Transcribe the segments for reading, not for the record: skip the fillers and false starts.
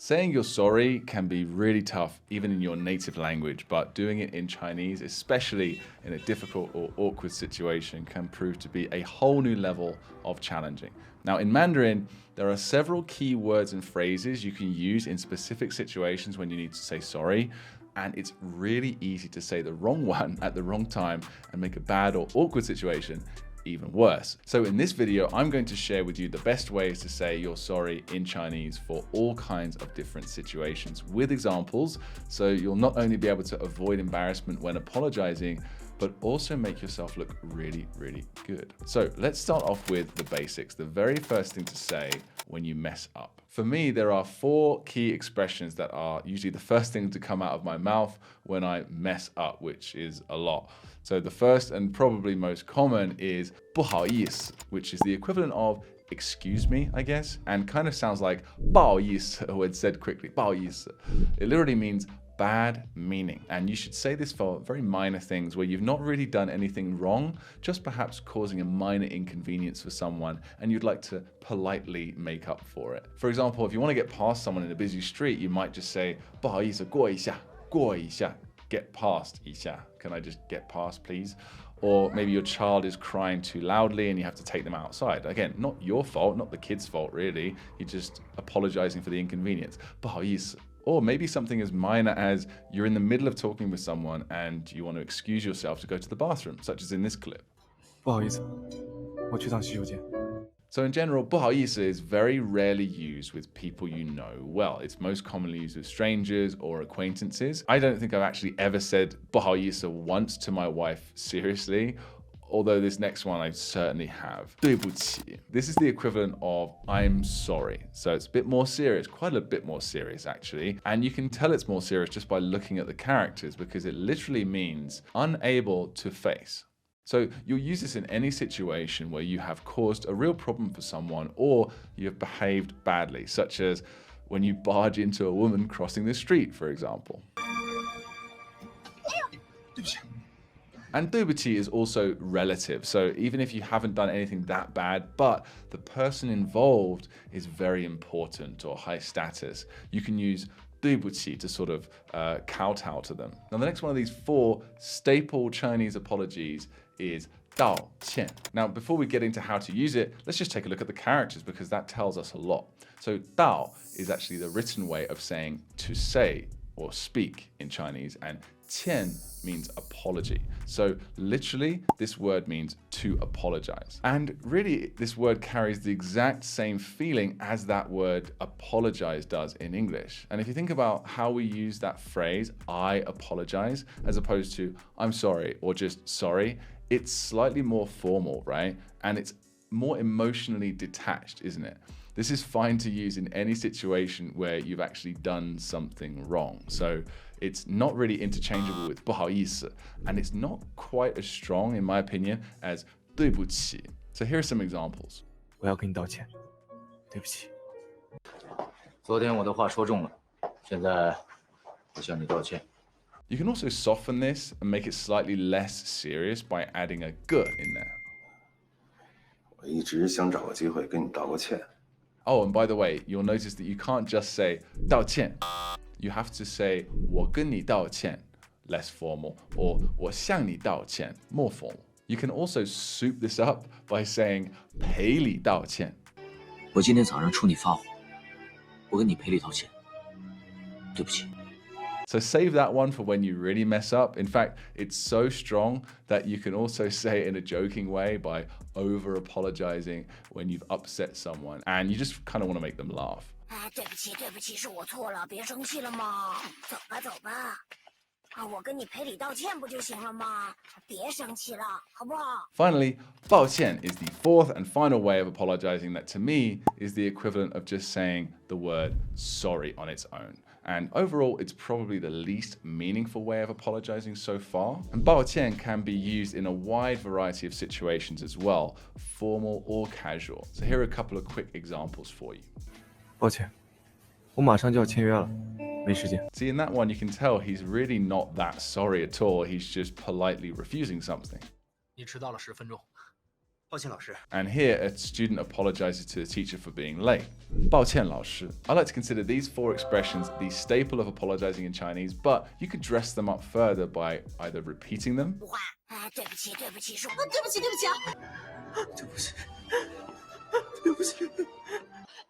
Saying you're sorry can be really tough even in your native language, but doing it in Chinese, especially in a difficult or awkward situation, can prove to be a whole new level of challenging. Now, in Mandarin, there are several key words and phrases you can use in specific situations when you need to say sorry, and it's really easy to say the wrong one at the wrong time and make a bad or awkward situation even worse. So in this video, I'm going to share with you the best ways to say you're sorry in Chinese for all kinds of different situations with examples. So you'll not only be able to avoid embarrassment when apologizing, but also make yourself look really, really good. So let's start off with the basics. The very first thing to say when you mess up. For me, there are 4 key expressions that are usually the first thing to come out of my mouth when I mess up, which is a lot. So the first and probably most common is 不好意思, which is the equivalent of excuse me, I guess, and kind of sounds like 不好意思 when said quickly, 不好意思. It literally means bad meaning, and you should say this for very minor things where you've not really done anything wrong, just perhaps causing a minor inconvenience for someone and you'd like to politely make up for it. For example, if you want to get past someone in a busy street, you might just say 不好意思过一下过一下 get past 一下 can I just get past please? Or maybe your child is crying too loudly and you have to take them outside. Again, not your fault, not the kid's fault really. You're just apologizing for the inconvenience. 不好意思. Or maybe something as minor as you're in the middle of talking with someone and you want to excuse yourself to go to the bathroom, such as in this clip. 不好意思，我去趟洗手间。 So in general, 不好意思 is very rarely used with people you know well. It's most commonly used with strangers or acquaintances. I don't think I've actually ever said 不好意思 once to my wife seriously, although this next one I certainly have. 对不起. This is the equivalent of I'm sorry. So it's a bit more serious, quite a bit more serious actually. And you can tell it's more serious just by looking at the characters because it literally means unable to face. So you'll use this in any situation where you have caused a real problem for someone or you have behaved badly, such as when you barge into a woman crossing the street, for example. And 对不起 is also relative. So even if you haven't done anything that bad, but the person involved is very important or high status, you can use 对不起 to sort of kowtow to them. Now the next one of these 4 staple Chinese apologies is 道歉. Now before we get into how to use it, let's just take a look at the characters because that tells us a lot. So 道 is actually the written way of saying to say or speak in Chinese, and 歉 means apology. So literally, this word means to apologize. And really, this word carries the exact same feeling as that word apologize does in English. And if you think about how we use that phrase, I apologize, as opposed to I'm sorry or just sorry, it's slightly more formal, right? And it's more emotionally detached, isn't it? This is fine to use in any situation where you've actually done something wrong. So it's not really interchangeable with 不好意思, and it's not quite as strong, in my opinion, as 对不起. So here are some examples. 我要跟你道歉，对不起。昨天我的话说重了，现在我向你道歉。 You can also soften this and make it slightly less serious by adding a 个 in there. 我一直想找个机会跟你道个歉。 Oh, and by the way, you'll notice that you can't just say 道歉. You have to say 我跟你道歉, less formal, or 我向你道歉, more formal. You can also soup this up by saying 赔礼道歉. 我今天早上冲你发火，我跟你赔礼道歉，对不起。 So save that one for when you really mess up. In fact, it's so strong that you can also say it in a joking way by over apologizing when you've upset someone and you just kind of want to make them laugh. 对不起，对不起，是我错了，别生气了嘛。走吧，走吧。我跟你赔礼道歉不就行了吗？别生气了，好不好？ Finally, 抱歉 is the 4th and final way of apologizing that to me is the equivalent of just saying the word sorry on its own. And overall, it's probably the least meaningful way of apologizing so far. And 抱歉 can be used in a wide variety of situations as well, formal or casual. So here are a couple of quick examples for you. 抱歉，我马上就要签约了，没时间。 See, in that one, you can tell he's really not that sorry at all. He's just politely refusing something. 你迟到了10分钟，抱歉，老师。 And here, a student apologizes to the teacher for being late. 抱歉老师. I like to consider these 4 expressions the staple of apologizing in Chinese, but you could dress them up further by either repeating them. 不换。对不起，对不起，是我。对不起，对不起啊。对不起，对不起。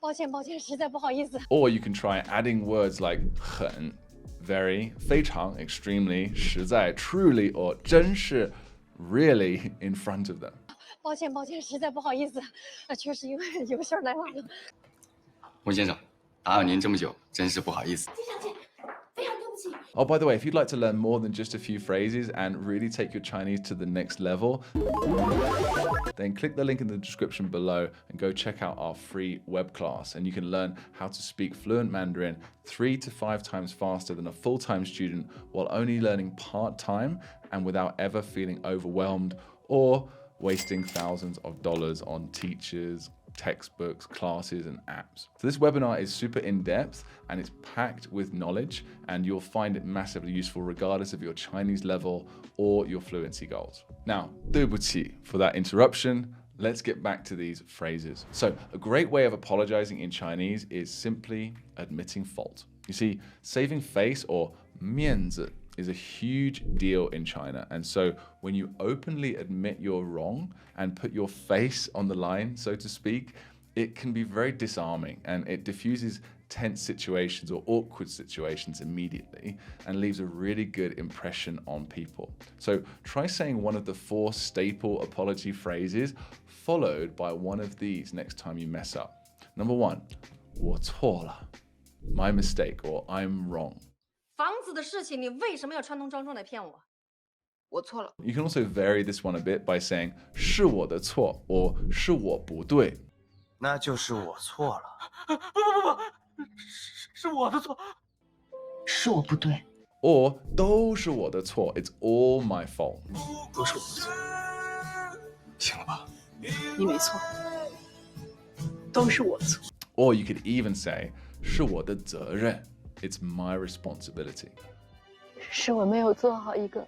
抱歉，抱歉，实在不好意思。 Or you can try adding words like 很, very, 非常, extremely, 实在, truly, or 真是, really in front of them. 抱歉，抱歉，实在不好意思，确实因为有事儿来晚了。温先生，打扰您这么久，真是不好意思。 Oh, by the way, if you'd like to learn more than just a few phrases and really take your Chinese to the next level, then click the link in the description below and go check out our free web class. And you can learn how to speak fluent Mandarin 3 to 5 times faster than a full-time student while only learning part-time and without ever feeling overwhelmed or wasting thousands of dollars on teachers, textbooks, classes, and apps. So this webinar is super in-depth and it's packed with knowledge, and you'll find it massively useful regardless of your Chinese level or your fluency goals. Now, 对不起 for that interruption. Let's get back to these phrases. So a great way of apologizing in Chinese is simply admitting fault. You see, saving face or 面子 is a huge deal in China. And so when you openly admit you're wrong and put your face on the line, so to speak, it can be very disarming and it diffuses tense situations or awkward situations immediately and leaves a really good impression on people. So try saying one of the 4 staple apology phrases followed by one of these next time you mess up. Number 1, 我错了, my mistake, or I'm wrong. 房子的事情，你为什么要串通庄重来骗我？我错了。 You can also vary this one a bit by saying 是我的错 or 是我不对。那就是我错了。是我的错。是我不对。 Or 都是我的错 it's all my fault. 都是我的错。行了吧？你没错，都是我的错。 Or you could even say 是我的责任 it's my responsibility. 是我没有做好一个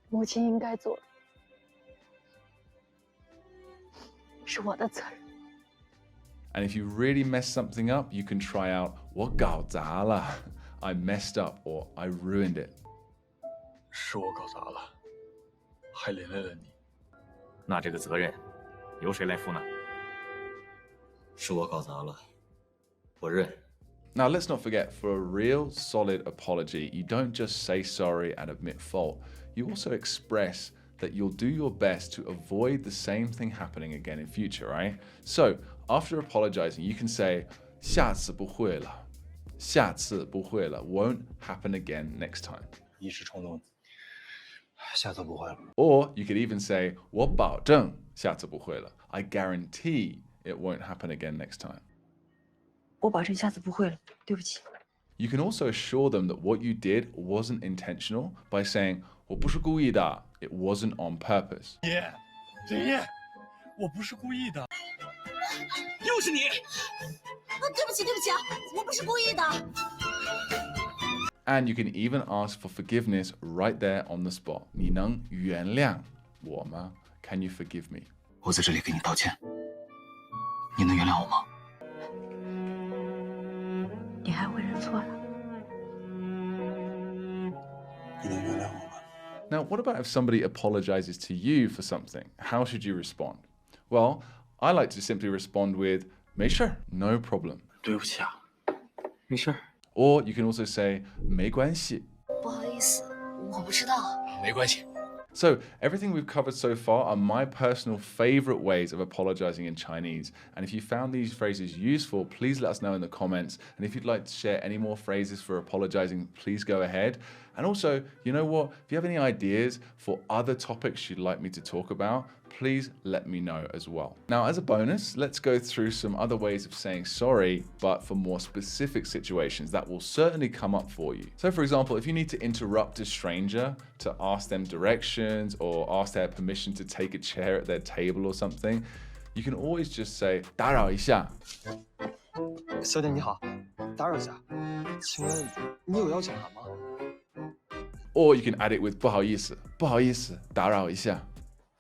母亲应该做的，是我的责任。 And if you really mess something up, you can try out 我搞砸了 I messed up or I ruined it. 是我搞砸了，还连累了你。那这个责任由谁来负呢？是我搞砸了，我认。 Now, let's not forget, for a real solid apology, you don't just say sorry and admit fault. You also express that you'll do your best to avoid the same thing happening again in future, right? So, after apologizing, you can say, 下次不会了. 下次不会了 won't happen again next time. 一时冲动，下次不会了。 Or you could even say, 我保证下次不会了. I guarantee it won't happen again next time. 我保证下次不会了，对不起。 You can also assure them that what you did wasn't intentional by saying, 我不是故意的, it wasn't on purpose. 爷，我不是故意的。又是你！对不起，对不起啊，我不是故意的。 And you can even ask for forgiveness right there on the spot. 你能原谅我吗? Can you forgive me? 我在这里给你道歉，你能原谅我吗？ 你还会认错了？ 你能原谅我吗？ Now, what about if somebody apologizes to you for something? How should you respond? Well, I like to simply respond with, 没事, no problem. 对不起啊，没事儿。 Or you can also say, 没关系. 不好意思，我不知道。没关系。 So, everything we've covered so far are my personal favorite ways of apologizing in Chinese. And if you found these phrases useful, please let us know in the comments. And if you'd like to share any more phrases for apologizing, please go ahead. And also, you know what? If you have any ideas for other topics you'd like me to talk about, please let me know as well. Now, as a bonus, let's go through some other ways of saying sorry, but for more specific situations that will certainly come up for you. So, for example, if you need to interrupt a stranger to ask them directions or ask their permission to take a chair at their table or something, you can always just say 打扰一下. 小姐你好，打扰一下，请问你有要讲的吗？ Or you can add it with 不好意思，不好意思，打扰一下.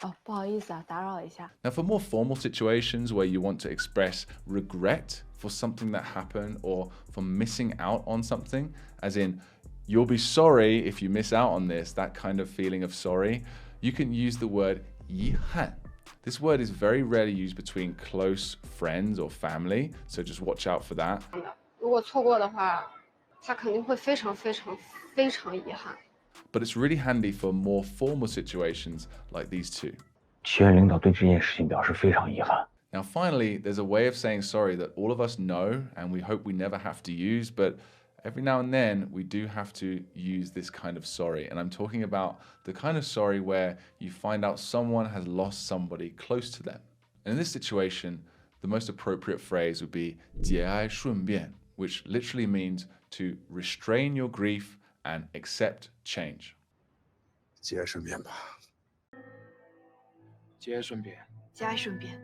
哦，不好意思啊，打扰一下。 Now, for more formal situations where you want to express regret for something that happened or for missing out on something, as in, you'll be sorry if you miss out on this, that kind of feeling of sorry, you can use the word 遗憾. This word is very rarely used between close friends or family, so just watch out for that. 如果错过的话，他肯定会非常遗憾。 But it's really handy for more formal situations like these two. 学院领导对这件事情表示非常遗憾。 Now, finally, there's a way of saying sorry that all of us know and we hope we never have to use, but every now and then we do have to use this kind of sorry. And I'm talking about the kind of sorry where you find out someone has lost somebody close to them. And in this situation, the most appropriate phrase would be 节哀顺变, which literally means to restrain your grief and accept change. 节哀顺变吧。节哀顺变。节哀顺变。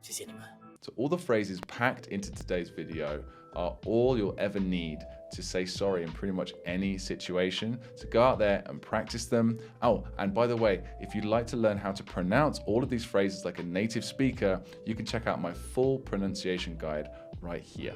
谢谢你们。 So all the phrases packed into today's video are all you'll ever need to say sorry in pretty much any situation. So go out there and practice them. Oh, and by the way, if you'd like to learn how to pronounce all of these phrases like a native speaker, you can check out my full pronunciation guide right here.